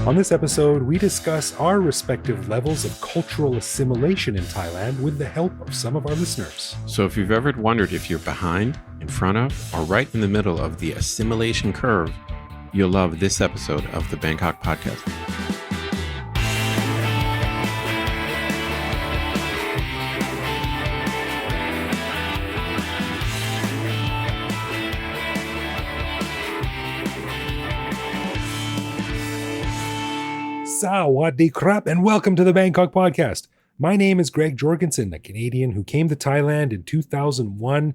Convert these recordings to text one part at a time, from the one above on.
On this episode, we discuss our respective levels of cultural assimilation in Thailand with the help of some of our listeners. So if you've ever wondered if you're behind, in front of, or right in the middle of the assimilation curve, you'll love this episode of the Bangkok podcast. Sawadee krap, and welcome to the Bangkok podcast. My name is Greg Jorgensen, a Canadian who came to Thailand in 2001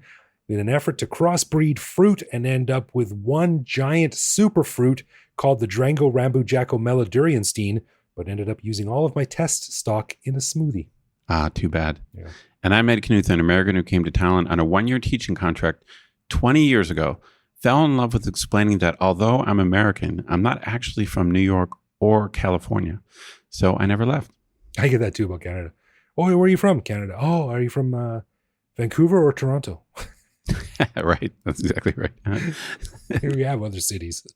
in an effort to crossbreed fruit and end up with one giant super fruit called the Drango Rambu Jacko Meladurianstein, but ended up using all of my test stock in a smoothie. Ah, too bad. Yeah. And I'm Ed Knuth, an American who came to Thailand on a one-year teaching contract 20 years ago, fell in love with explaining that although I'm American, I'm not actually from New York or California. So I never left. I get that too about Canada. Oh, where are you from? Canada. Oh, are you from Vancouver or Toronto? Right. That's exactly right. Here we have other cities.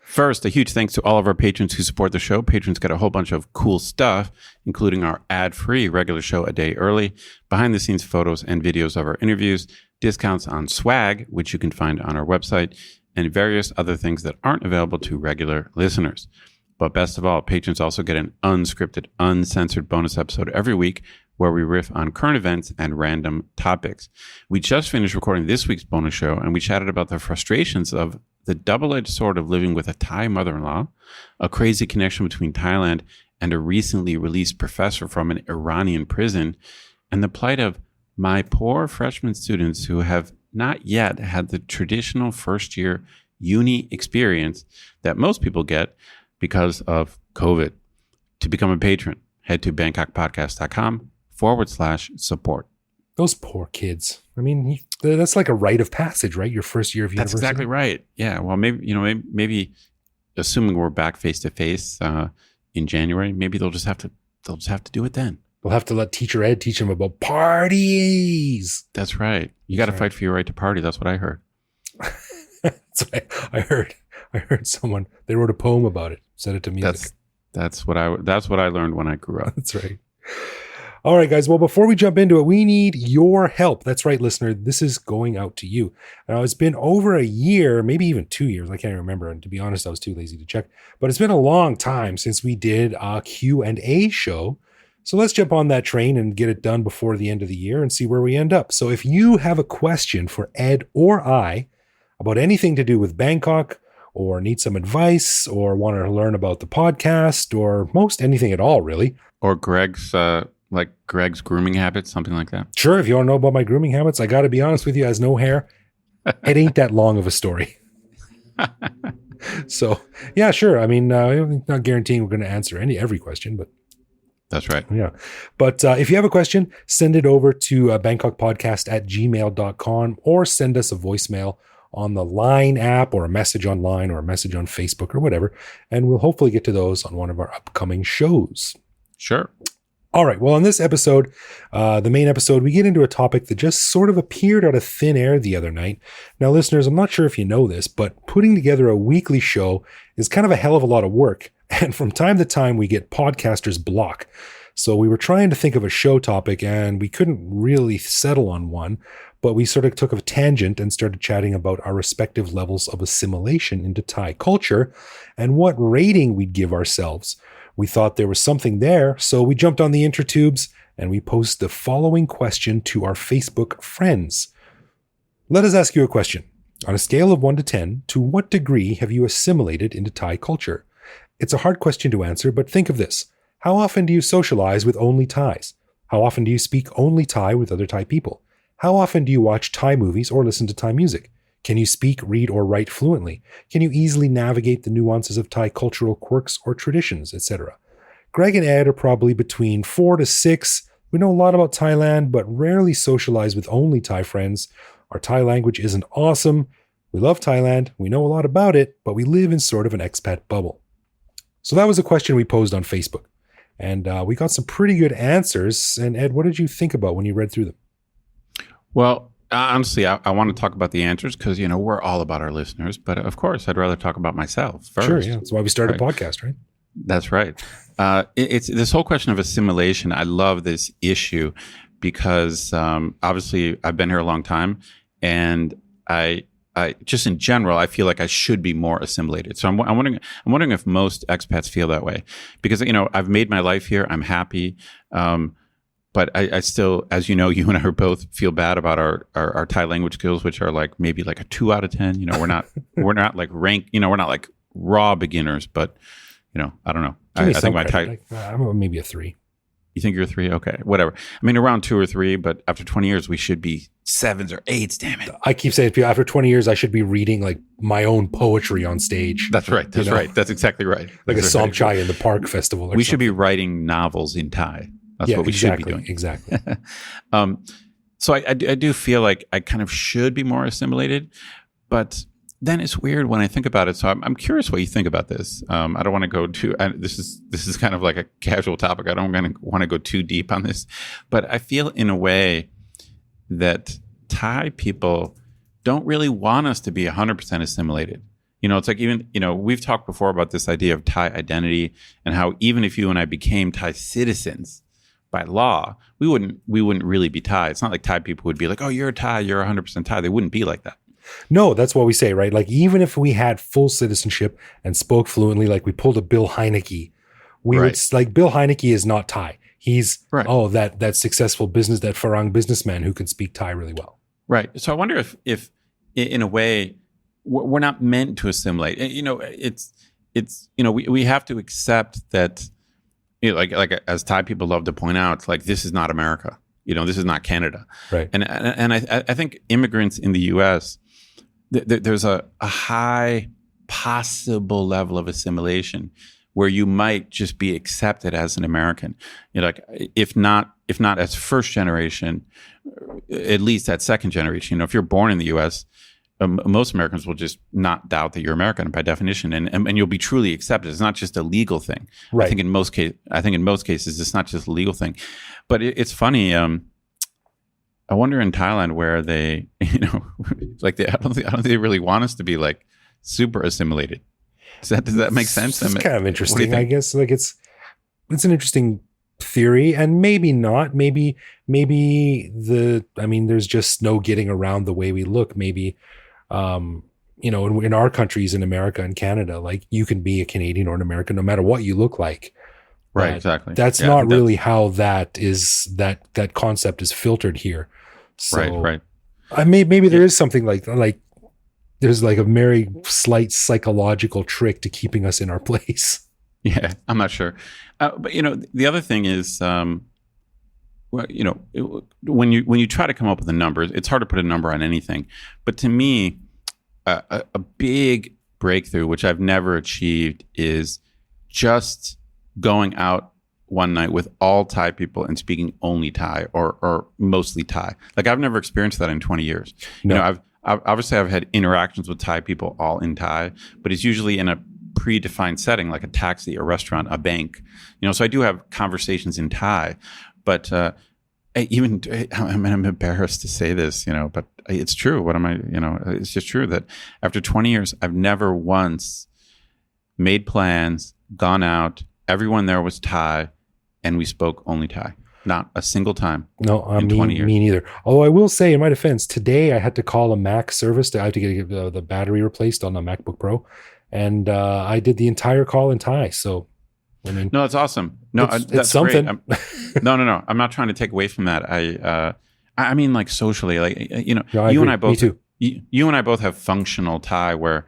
First, a huge thanks to all of our patrons who support the show. Patrons get a whole bunch of cool stuff, including our ad-free regular show a day early, behind-the-scenes photos and videos of our interviews, discounts on swag, which you can find on our website, and various other things that aren't available to regular listeners. But best of all, patrons also get an unscripted, uncensored bonus episode every week where we riff on current events and random topics. We just finished recording this week's bonus show, and we chatted about the frustrations of the double-edged sword of living with a Thai mother-in-law, a crazy connection between Thailand and a recently released professor from an Iranian prison, and the plight of my poor freshman students who have not yet had the traditional first-year uni experience that most people get because of COVID. To become a patron, head to bangkokpodcast.com/support. Those poor kids. I mean, that's like a rite of passage, right? Your first year of university. That's exactly right. Yeah. Well, maybe assuming we're back face to face in January, maybe they'll just have to do it then. They'll have to let Teacher Ed teach them about parties. That's right. You got to fight for your right to party. That's what I heard. That's what I heard. I heard someone, they wrote a poem about it, said it to music. That's what I learned when I grew up. That's right. All right, guys. Well, before we jump into it, we need your help. That's right, listener. This is going out to you. Now, it's been over a year, maybe even 2 years. I can't remember. And to be honest, I was too lazy to check. But it's been a long time since we did a Q&A show. So let's jump on that train and get it done before the end of the year and see where we end up. So if you have a question for Ed or I about anything to do with Bangkok, or need some advice, or want to learn about the podcast, or most anything at all, really. Or Greg's grooming habits, something like that. Sure, if you want to know about my grooming habits, I got to be honest with you, has no hair. It ain't that long of a story. So, yeah, sure. I mean, I'm not guaranteeing we're going to answer every question, but that's right. Yeah. But if you have a question, send it over to bangkokpodcast@gmail.com, or send us a voicemail on the Line app, or a message online, or a message on Facebook, or whatever. And we'll hopefully get to those on one of our upcoming shows. Sure. All right. Well, on this episode, the main episode, we get into a topic that just sort of appeared out of thin air the other night. Now, listeners, I'm not sure if you know this, but putting together a weekly show is kind of a hell of a lot of work. And from time to time, we get podcasters block. So we were trying to think of a show topic, and we couldn't really settle on one. But we sort of took a tangent and started chatting about our respective levels of assimilation into Thai culture and what rating we'd give ourselves. We thought there was something there, so we jumped on the intertubes and we posed the following question to our Facebook friends. Let us ask you a question. On a scale of 1 to 10, to what degree have you assimilated into Thai culture? It's a hard question to answer, but think of this. How often do you socialize with only Thais? How often do you speak only Thai with other Thai people? How often do you watch Thai movies or listen to Thai music? Can you speak, read, or write fluently? Can you easily navigate the nuances of Thai cultural quirks or traditions, etc.? Greg and Ed are probably between 4 to 6. We know a lot about Thailand, but rarely socialize with only Thai friends. Our Thai language isn't awesome. We love Thailand. We know a lot about it, but we live in sort of an expat bubble. So that was a question we posed on Facebook. And we got some pretty good answers. And Ed, what did you think about when you read through them? Well, Honestly, I want to talk about the answers because, we're all about our listeners. But of course, I'd rather talk about myself first. Sure, yeah. That's why we started Right. a podcast, right? That's right. It's this whole question of assimilation. I love this issue because obviously I've been here a long time, and I just in general I feel like I should be more assimilated. So I'm wondering if most expats feel that way because I've made my life here. I'm happy. But I still, as you know, you and I are both feel bad about our Thai language skills, which are like maybe like a 2 out of 10. We're not like ranked. We're not like raw beginners, but I don't know. I think my Thai. I'm maybe a 3. You think you're a 3? Okay, whatever. I mean, around 2 or 3, but after 20 years, we should be 7s or 8s. Damn it! I keep saying to people, after 20 years, I should be reading like my own poetry on stage. That's right. That's right. That's exactly right. Like That's a right. Somchai in the Park Festival. We should be writing novels in Thai. That's what we should be doing. Exactly. So I do feel like I kind of should be more assimilated, but then it's weird when I think about it. So I'm curious what you think about this. I don't want to go too. This is kind of like a casual topic. I don't want to go too deep on this, but I feel in a way that Thai people don't really want us to be 100% assimilated. It's like even, we've talked before about this idea of Thai identity and how even if you and I became Thai citizens by law, we wouldn't really be Thai. It's not like Thai people would be like, oh, you're a Thai, you're 100% Thai. They wouldn't be like that. No, that's what we say, right? Like even if we had full citizenship and spoke fluently, like we pulled a Bill Heineke, we would like Bill Heineke is not Thai. He's that successful that Farang businessman who can speak Thai really well. Right. So I wonder if in a way we're not meant to assimilate. We have to accept that. Like as Thai people love to point out, like this is not America. This is not Canada. Right. And I think immigrants in the U.S. There's a high possible level of assimilation where you might just be accepted as an American. Like if not as first generation, at least at second generation. If you're born in the U.S., most Americans will just not doubt that you're American by definition, and you'll be truly accepted. It's not just a legal thing. Right. I think in most cases, it's not just a legal thing. But it's funny. I wonder in Thailand where they, like I don't think they really want us to be like super assimilated. Does that make sense? It's kind of interesting, I guess. Like it's an interesting theory, and maybe not. Maybe there's just no getting around the way we look. Maybe. In our countries, in America and Canada, like you can be a Canadian or an American no matter what you look like. Right, exactly. That's not really how that concept is filtered here. So, right. Maybe there is something like there's like a very slight psychological trick to keeping us in our place. Yeah, I'm not sure. But the other thing is, when you try to come up with a number, it's hard to put a number on anything. But to me, a big breakthrough, which I've never achieved, is just going out one night with all Thai people and speaking only Thai or mostly Thai. Like I've never experienced that in 20 years. No. I've had interactions with Thai people all in Thai, but it's usually in a predefined setting, like a taxi, a restaurant, a bank. So I do have conversations in Thai. But I'm embarrassed to say this, but it's true. It's just true that after 20 years, I've never once made plans, gone out. Everyone there was Thai, and we spoke only Thai. Not a single time. No, in 20 years. Me neither. Although I will say, in my defense, today I had to call a Mac service. I had to get the battery replaced on the MacBook Pro, and I did the entire call in Thai. So. No, that's awesome. No, that's something. No. I'm not trying to take away from that. I mean, like socially, like you and I both. Me too. You and I both have functional Thai, where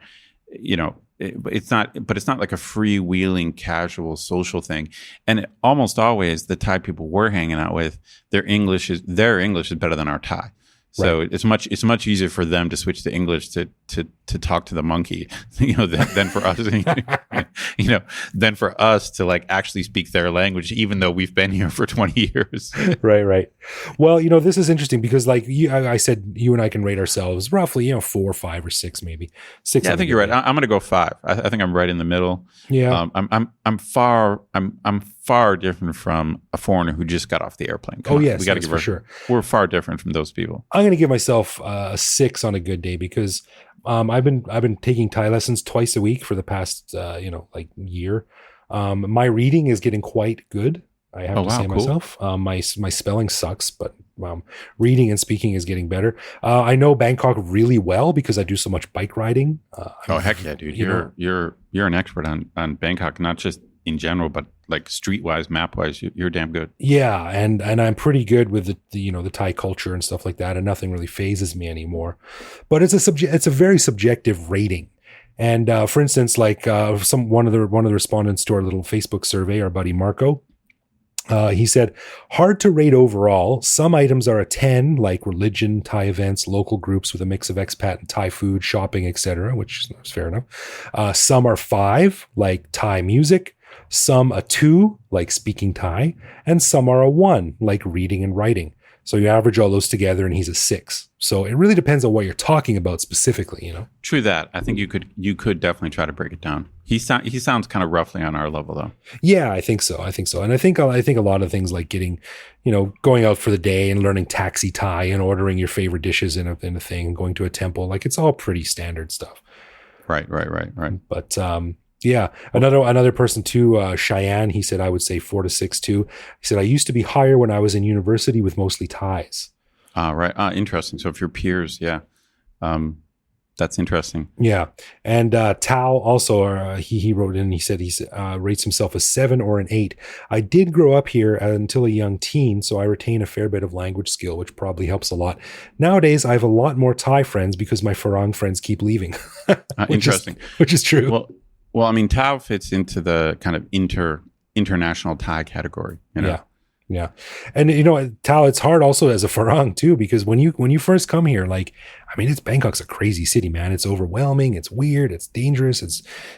it's not like a freewheeling, casual social thing. And almost always, the Thai people we're hanging out with, their English is better than our Thai. So it's much easier for them to switch to English to talk to the monkey, than for us. than for us to like actually speak their language, even though we've been here for 20 years. Right. Well, this is interesting because like I said, you and I can rate ourselves roughly, 4, 5, or 6, maybe 6. Yeah, I think you're right. I'm going to go 5. I think I'm right in the middle. Yeah. I'm far different from a foreigner who just got off the airplane. Yes, we got to give for sure. We're far different from those people. I'm going to give myself a 6 on a good day because I've been taking Thai lessons twice a week for the past year. My reading is getting quite good. I have to say myself. My spelling sucks, but reading and speaking is getting better. I know Bangkok really well because I do so much bike riding. Heck yeah, dude! You're an expert on Bangkok, not just in general, but like streetwise, map-wise, you're damn good. Yeah, and I'm pretty good with the Thai culture and stuff like that, and nothing really phases me anymore. But it's a very subjective rating. And for instance, like one of the respondents to our little Facebook survey, our buddy Marco, he said, hard to rate overall. Some items are a 10, like religion, Thai events, local groups with a mix of expat and Thai food, shopping, etc., which is fair enough. Some are 5, like Thai music. Some a 2, like speaking Thai, and some are a 1, like reading and writing. So you average all those together and he's a 6. So it really depends on what you're talking about specifically, True that. I think you could definitely try to break it down. He sounds kind of roughly on our level though. Yeah, I think so. And I think a lot of things like getting, going out for the day and learning taxi Thai and ordering your favorite dishes in a thing and going to a temple, like it's all pretty standard stuff. Right. But yeah, another person too, Cheyenne, he said, I would say 4 to 6 too. He said, I used to be higher when I was in university with mostly Thais. Right. Interesting. So if you're peers, yeah. That's interesting. Yeah. And Tao also, he wrote in, he said he rates himself a 7 or an 8. I did grow up here until a young teen, so I retain a fair bit of language skill, which probably helps a lot. Nowadays, I have a lot more Thai friends because my Farang friends keep leaving. Interesting. Which is true. Well, I mean, Tao fits into the kind of international Thai category. Yeah. And Tao, it's hard also as a Farang too, because when you first come here, like, I mean, Bangkok's a crazy city, man. It's overwhelming, it's weird, it's dangerous,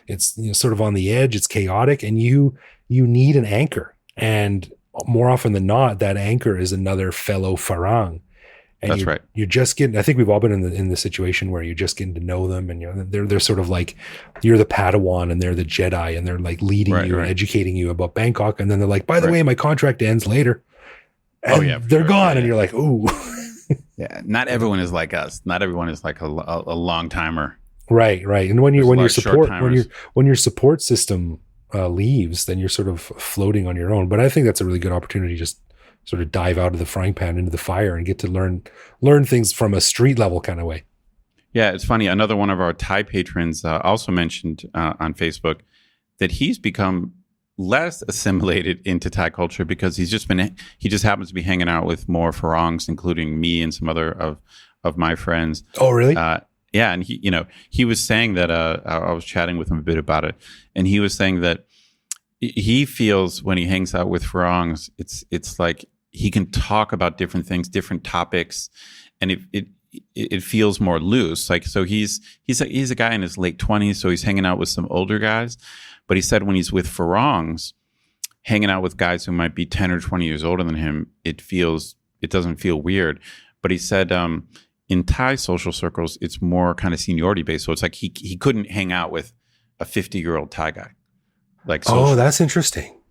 it's sort of on the edge, it's chaotic, and you need an anchor. And more often than not, that anchor is another fellow Farang. And that's right. You're just getting, I think we've all been in the situation where you're just getting to know them, and they're sort of like, you're the Padawan and they're the Jedi, and they're like leading you and educating you about Bangkok. And then they're like, by the way, my contract ends later. And they're gone. And you're like, ooh. Yeah. Not everyone is like us. Not everyone is like a long timer. Right. And when your support system leaves, then you're sort of floating on your own. But I think that's a really good opportunity, just sort of dive out of the frying pan into the fire and get to learn things from a street level kind of way. Yeah, it's funny. Another one of our Thai patrons also mentioned on Facebook that he's become less assimilated into Thai culture because he just happens to be hanging out with more Farangs, including me and some other of my friends. Oh, really? Yeah, and he was saying that I was chatting with him a bit about it, and he was saying that he feels when he hangs out with Farangs, it's like he can talk about different things, different topics, and it feels more loose. Like, so he's a guy in his late 20s, so he's hanging out with some older guys. But he said when he's with Farangs, hanging out with guys who might be 10 or 20 years older than him, it doesn't feel weird. But he said in Thai social circles, it's more kind of seniority based. So it's like he couldn't hang out with a 50-year-old Thai guy. Like, oh, that's interesting.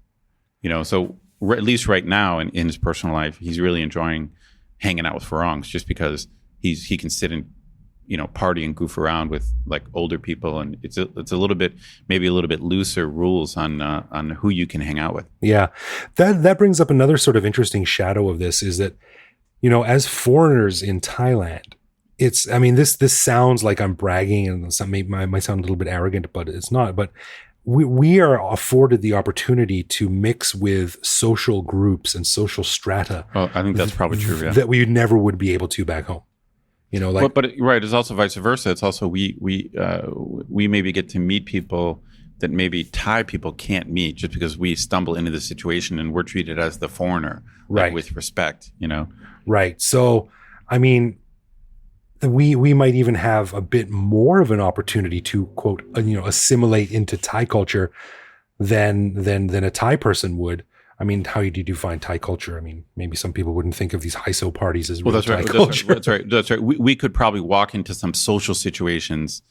So at least right now in his personal life, he's really enjoying hanging out with Farangs just because he can sit and party and goof around with like older people, and it's a little bit looser rules on who you can hang out with. Yeah, that brings up another sort of interesting shadow of this is that as foreigners in Thailand, this sounds like I'm bragging and might sound a little bit arrogant, but it's not. But we are afforded the opportunity to mix with social groups and social strata. Well, I think that's probably true. Yeah. That we never would be able to back home. But right, it's also vice versa. It's also we maybe get to meet people that maybe Thai people can't meet just because we stumble into the situation and we're treated as the foreigner, right, with respect. Right. So, we might even have a bit more of an opportunity to quote, assimilate into Thai culture than a Thai person would. I mean, how did you define Thai culture? I mean, maybe some people wouldn't think of these HISO parties as real Thai culture. That's right. We could probably walk into some social situations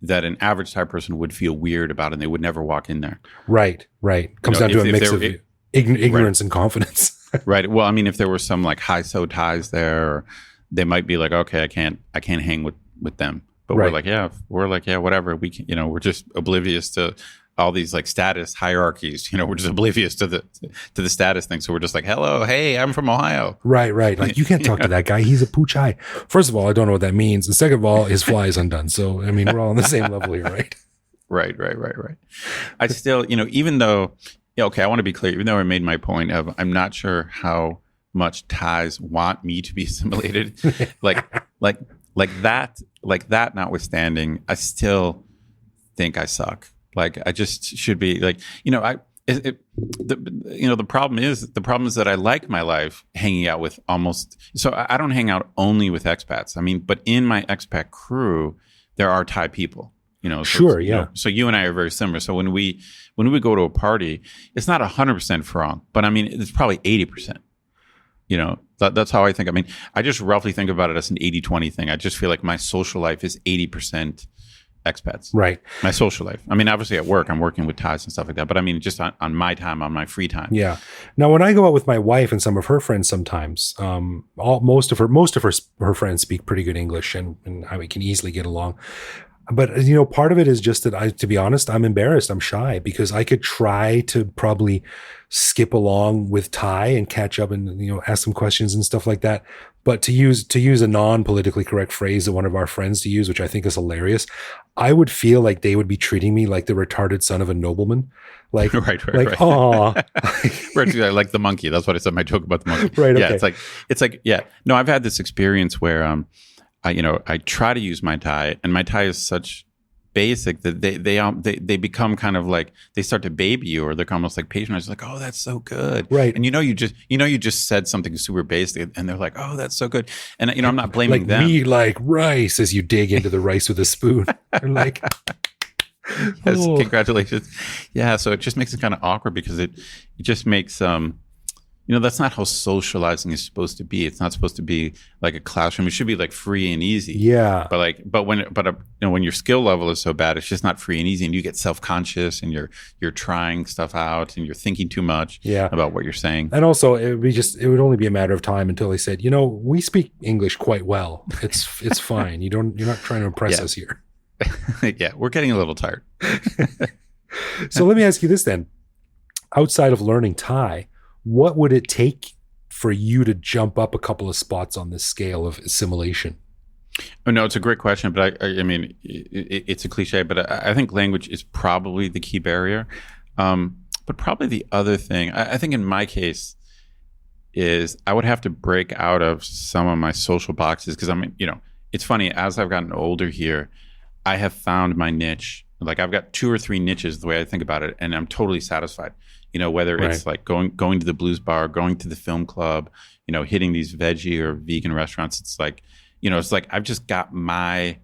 that an average Thai person would feel weird about, and they would never walk in there. Right. Comes down to a mix of ignorance and confidence. Right. Well, I mean, if there were some like HISO Thais there, they might be like, okay, I can't hang with them. But we're like, yeah, whatever. We can, we're just oblivious to all these like status hierarchies. We're just oblivious to the status thing. So we're just like, hello, hey, I'm from Ohio. Right. Like you can't talk to that guy. He's a poochai. First of all, I don't know what that means. And second of all, his fly is undone. So I mean, we're all on the same level here, right? Right. I still, even though, okay, I want to be clear. Even though I made my point of, I'm not sure how much Thais want me to be assimilated, like that notwithstanding, I still think I suck. Like I just should be like, the problem is that I like my life hanging out with so I don't hang out only with expats. I mean, but in my expat crew, there are Thai people, so sure. Yeah. So you and I are very similar. So when we go to a party, it's not 100% Farang, but I mean, it's probably 80%. That's how I think. I mean, I just roughly think about it as an 80-20 thing. I just feel like my social life is 80% expats. Right. My social life. I mean, obviously at work, I'm working with Thais and stuff like that. But I mean, just on my time, on my free time. Yeah. Now, when I go out with my wife and some of her friends, sometimes most of her friends speak pretty good English, and we can easily get along. But part of it is just that to be honest, I'm embarrassed. I'm shy because I could try to probably skip along with Thai and catch up and ask some questions and stuff like that. But to use a non-politically correct phrase that one of our friends to use, which I think is hilarious, I would feel like they would be treating me like the retarded son of a nobleman. Like, right. Aw. Right, like the monkey. That's what I said. My joke about the monkey. Right. Yeah. Okay. It's like, yeah. No, I've had this experience where, I try to use my Thai, and my Thai is such basic that they become kind of like, they start to baby you, or they're almost like patronized, like, oh, that's so good, right? And you just said something super basic, and they're like, oh, that's so good, and I'm not blaming like them. Me like rice as you dig into the rice with a spoon. They're like, yes, oh. Congratulations. Yeah, so it just makes it kind of awkward because it just makes that's not how socializing is supposed to be. It's not supposed to be like a classroom. It should be like free and easy. Yeah. But when your skill level is so bad, it's just not free and easy, and you get self-conscious, and you're trying stuff out, and you're thinking too much about what you're saying. And also, it would only be a matter of time until they said, we speak English quite well. It's fine. You're not trying to impress us here. Yeah, we're getting a little tired. So let me ask you this then. Outside of learning Thai, what would it take for you to jump up a couple of spots on this scale of assimilation? Oh, no, it's a great question, but I mean, it's a cliche, but I think language is probably the key barrier. But probably the other thing, I think in my case, is I would have to break out of some of my social boxes, because it's funny, as I've gotten older here, I have found my niche. Like I've got 2 or 3 niches the way I think about it, and I'm totally satisfied. Whether it's like going to the blues bar, going to the film club, hitting these veggie or vegan restaurants. It's like, it's like I've just got my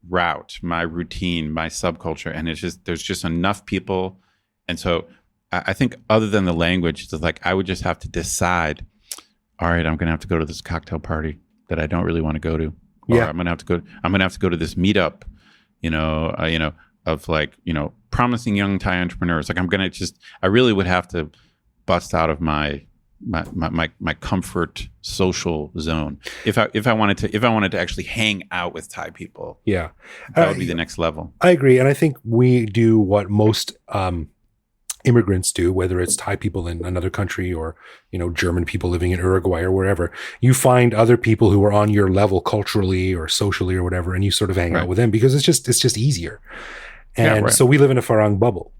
route, my routine, my subculture, and there's just enough people. And so I think other than the language, it's like I would just have to decide, all right, I'm going to have to go to this cocktail party that I don't really want to go to. Or I'm going to have to go to this meetup, of like, promising young Thai entrepreneurs. Like I really would have to bust out of my comfort social zone if I wanted to actually hang out with Thai people. Yeah. That would be the next level. I agree. And I think we do what most immigrants do, whether it's Thai people in another country or, German people living in Uruguay or wherever. You find other people who are on your level culturally or socially or whatever, and you sort of hang out with them because it's just easier. And so we live in a Farang bubble,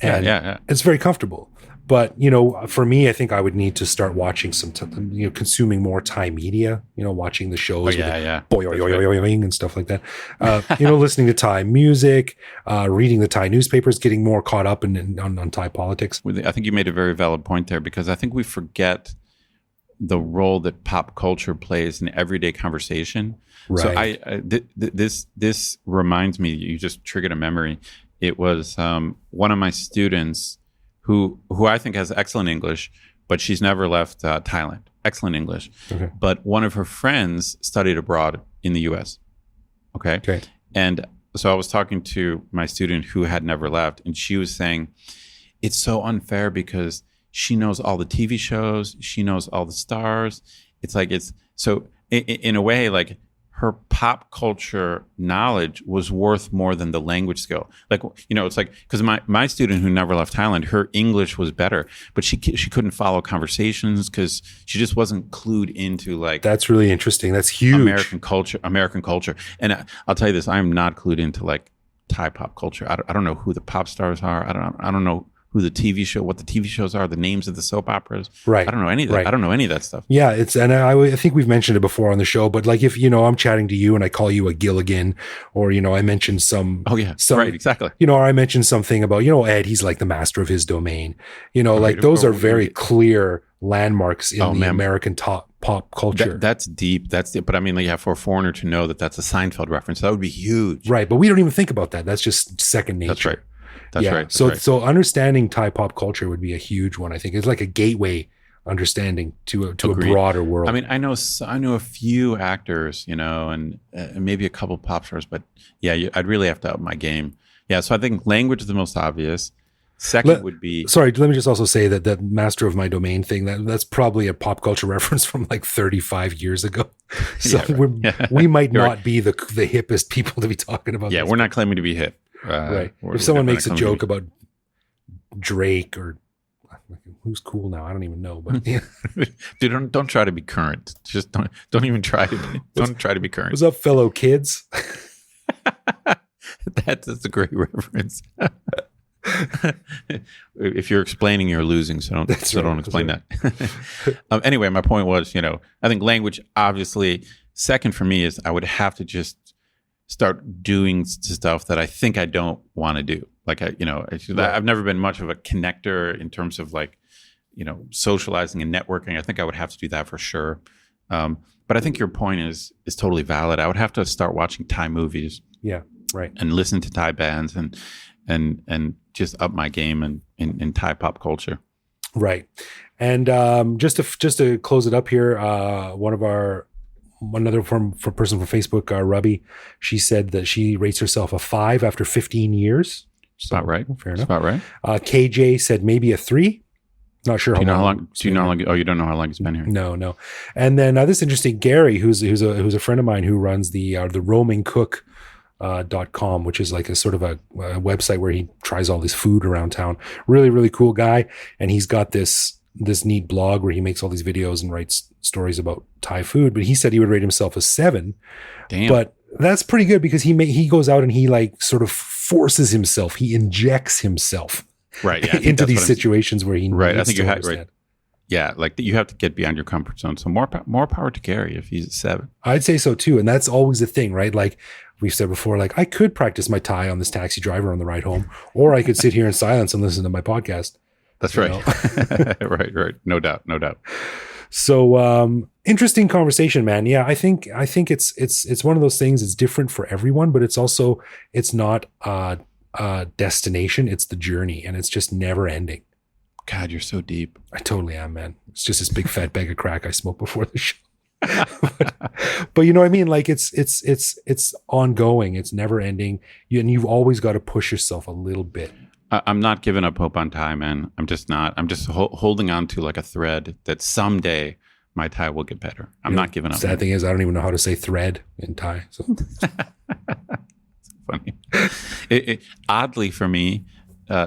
and it's very comfortable. But, for me, I think I would need to start watching consuming more Thai media, watching the shows boing and stuff like that. Listening to Thai music, reading the Thai newspapers, getting more caught up on Thai politics. I think you made a very valid point there, because I think we forget the role that pop culture plays in everyday conversation. Right. So this reminds me, you just triggered a memory. It was one of my students who I think has excellent English, but she's never left Thailand. Excellent English. Okay. But one of her friends studied abroad in the US. Okay. And so I was talking to my student who had never left, and she was saying, it's so unfair because she knows all the TV shows, she knows all the stars. It's like, it's so in a way, like her pop culture knowledge was worth more than the language skill. Like, you know, it's like, because my student who never left Thailand, her English was better, but she couldn't follow conversations because she just wasn't clued into like. That's really interesting. That's huge. American culture. And I'll tell you this, I'm not clued into like Thai pop culture. I don't know who the pop stars are. I don't know who what the TV shows are, the names of the soap operas. Right. I don't know any of that. Right. I don't know any of that stuff. Yeah, and I think we've mentioned it before on the show, but like if, you know, I'm chatting to you and I call you a Gilligan, or, you know, I mentioned some. Oh yeah, right, exactly. You know, or I mentioned something about, you know, Ed, he's like the master of his domain. You know, like those are very clear landmarks in the American pop culture. That's deep. But I mean, like, yeah, for a foreigner to know that that's a Seinfeld reference, that would be huge. Right, but we don't even think about that. That's just second nature. That's right. That's right. So understanding Thai pop culture would be a huge one. I think it's like a gateway understanding to a broader world. I mean, I know a few actors, you know, and maybe a couple pop stars, but yeah, I'd really have to up my game. Yeah, so I think language is the most obvious. Second would be. Sorry, let me just also say that master of my domain thing, that's probably a pop culture reference from like 35 years ago. So we might not be the hippest people to be talking about. Yeah, we're not claiming to be hip. Right. If someone makes a joke about Drake or who's cool now, I don't even know. But yeah. Dude, don't try to be current. Just don't even try to be current. What's up, fellow kids? That's a great reference. If you're explaining, you're losing. So don't explain that. Anyway, my point was, you know, I think language, obviously. Second for me is I would have to just start doing stuff that I think I don't want to do. Like, I've never been much of a connector in terms of like, you know, socializing and networking. I think I would have to do that for sure. But I think your point is totally valid. I would have to start watching Thai movies. Yeah, right. And listen to Thai bands and just up my game in Thai pop culture. Right. And just to close it up here, another person from Facebook, Rubby, she said that she rates herself a 5 after 15 years. So, about right. Fair enough. About right. KJ said maybe a 3. Not sure how long. Do you know how long? Oh, you don't know how long he's been here. No. And then this interesting Gary, who's a friend of mine who runs the roamingcook.com, which is like a sort of a website where he tries all this food around town. Really, really cool guy. And he's got this neat blog where he makes all these videos and writes stories about Thai food, but he said he would rate himself a 7. Damn. But that's pretty good because he goes out and he like sort of forces himself, he injects himself into these situations where he needs I think to you understand. Right. Yeah, like you have to get beyond your comfort zone. So more power to Gary if he's a 7. I'd say so too, and that's always the thing, right? Like we've said before, like I could practice my Thai on this taxi driver on the ride home, or I could sit here in silence and listen to my podcast. That's right. Right. No doubt. So, interesting conversation, man. Yeah, I think it's one of those things. It's different for everyone, but it's not a destination. It's the journey, and it's just never ending. God, you're so deep. I totally am, man. It's just this big fat bag of crack I smoked before the show. but you know what I mean? Like it's ongoing. It's never ending. And you've always got to push yourself a little bit. I'm not giving up hope on Thai, man. I'm just not. I'm just holding on to like a thread that someday my Thai will get better. I'm not giving up. Sad thing is, I don't even know how to say thread in Thai. So. It's funny. Oddly for me,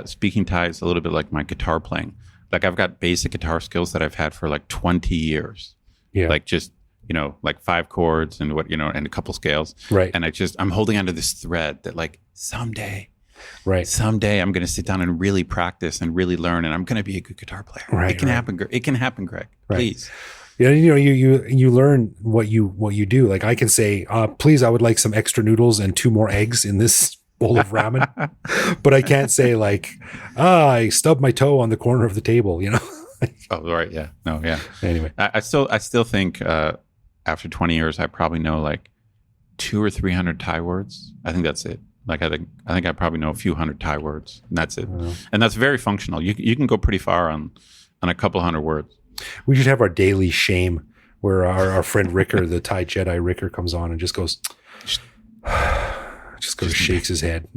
speaking Thai is a little bit like my guitar playing. Like I've got basic guitar skills that I've had for like 20 years. Yeah. Like just, you know, like 5 chords and and a couple scales. Right. And I'm holding onto this thread that like someday I'm going to sit down and really practice and really learn, and I'm going to be a good guitar player. Right, it can happen. It can happen, Greg. Right. Please. Yeah, you know, you learn what you do. Like I can say, please, I would like some extra noodles and 2 more eggs in this bowl of ramen, but I can't say like, I stubbed my toe on the corner of the table. You know. Oh, right. Yeah. No. Yeah. Anyway, I still think after 20 years, I probably know like 200 or 300 Thai words. I think that's it. Like I think I probably know a few hundred Thai words, and that's it. And that's very functional. You can go pretty far on a couple hundred words. we should have our daily shame where our friend Ricker, the Thai Jedi Ricker, comes on and just goes, shakes his head.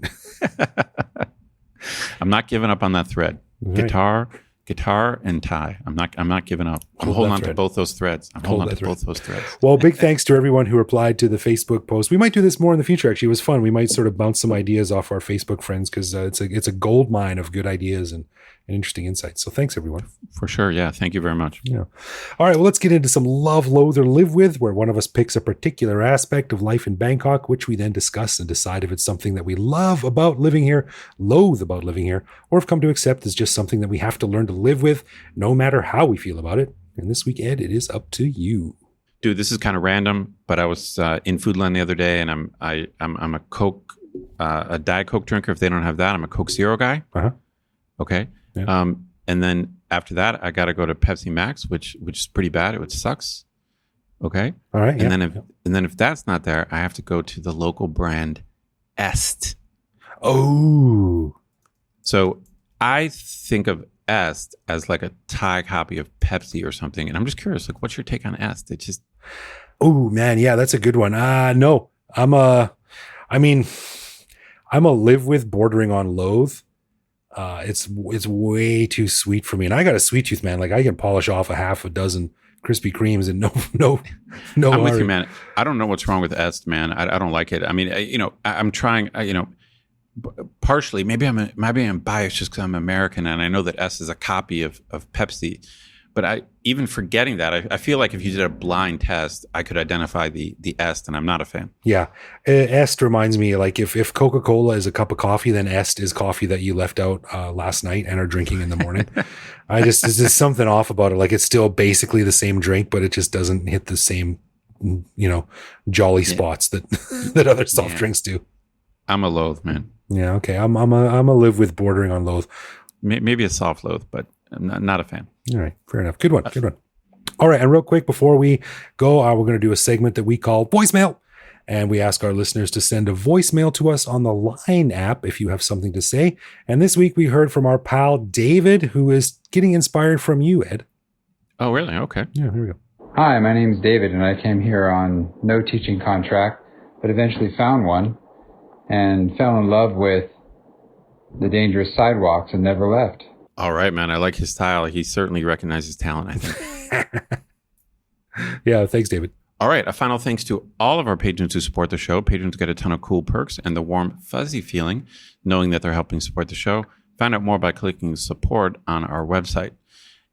I'm not giving up on that thread. Right. Guitar and Thai. I'm not giving up. I'm holding on to both those threads. Well, big thanks to everyone who replied to the Facebook post. We might do this more in the future. Actually, it was fun. We might sort of bounce some ideas off our Facebook friends because it's a gold mine of good ideas and interesting insights. So thanks, everyone. For sure. Yeah. Thank you very much. Yeah. All right. Well, let's get into some love, loathe, or live with, where one of us picks a particular aspect of life in Bangkok, which we then discuss and decide if it's something that we love about living here, loathe about living here, or have come to accept as just something that we have to learn to live with, no matter how we feel about it. And this week, Ed, it is up to you. Dude, this is kind of random, but I was in Foodland the other day, and I'm a Coke, a Diet Coke drinker. If they don't have that, I'm a Coke Zero guy. Uh-huh. Okay. Yeah. And then after that, I got to go to Pepsi Max, which is pretty bad. It sucks. Okay. All right. And then if that's not there, I have to go to the local brand Est. Oh. So I think of Est as like a Thai copy of Pepsi or something. And I'm just curious, like, what's your take on Est? It just. Oh man. Yeah, that's a good one. No, I'm a live with bordering on loathe. It's way too sweet for me. And I got a sweet tooth, man. Like I can polish off a half a dozen Krispy Kremes and no. I'm with you, man. I don't know what's wrong with Est, man. I don't like it. I mean, I'm trying, partially, maybe I'm biased just because I'm American and I know that Est is a copy of Pepsi. But even forgetting that, I feel like if you did a blind test, I could identify the Est, and I'm not a fan. Yeah. Est reminds me, like, if Coca-Cola is a cup of coffee, then Est is coffee that you left out last night and are drinking in the morning. There's just something off about it. Like, it's still basically the same drink, but it just doesn't hit the same, jolly spots that other soft drinks do. I'm a loathe, man. Yeah, okay. I'm a live with bordering on loathe. Maybe a soft loathe, but I'm not a fan. All right, fair enough. Good one. All right, and real quick before we go, we're going to do a segment that we call voicemail, and we ask our listeners to send a voicemail to us on the Line app if you have something to say. And this week we heard from our pal David, who is getting inspired from you, Ed. Oh, really? Okay. Yeah, here we go. Hi, my name's David, and I came here on no teaching contract, but eventually found one and fell in love with the dangerous sidewalks and never left. All right, man. I like his style. He certainly recognizes talent, I think. Yeah, thanks, David. All right. A final thanks to all of our patrons who support the show. Patrons get a ton of cool perks and the warm, fuzzy feeling knowing that they're helping support the show. Find out more by clicking support on our website.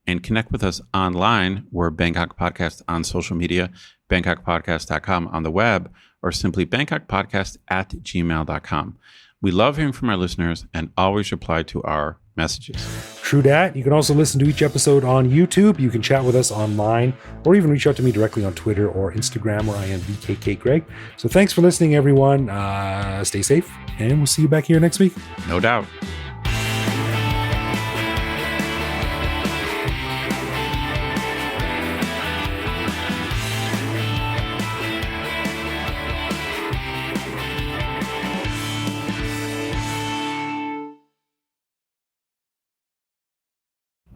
And connect with us online. We're Bangkok Podcast on social media, bangkokpodcast.com on the web, or simply bangkokpodcast@gmail.com. We love hearing from our listeners and always reply to our messages. True dat. You can also listen to each episode on YouTube. You can chat with us online or even reach out to me directly on Twitter or Instagram where I am BKK Greg. So thanks for listening, everyone. Stay safe, and we'll see you back here next week. No doubt.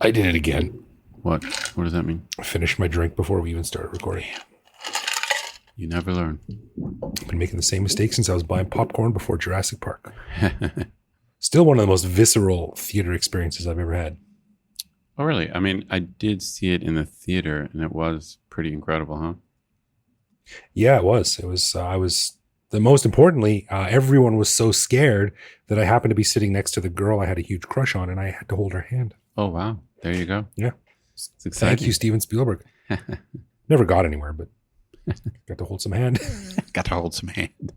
I did it again. What? What does that mean? I finished my drink before we even started recording. You never learn. I've been making the same mistake since I was buying popcorn before Jurassic Park. Still one of the most visceral theater experiences I've ever had. Oh, really? I mean, I did see it in the theater, and it was pretty incredible, huh? Yeah, it was. Most importantly, everyone was so scared that I happened to be sitting next to the girl I had a huge crush on, and I had to hold her hand. Oh, wow. There you go. Yeah. It's exciting. Thank you, Steven Spielberg. Never got anywhere, but got to hold some hand. Got to hold some hand.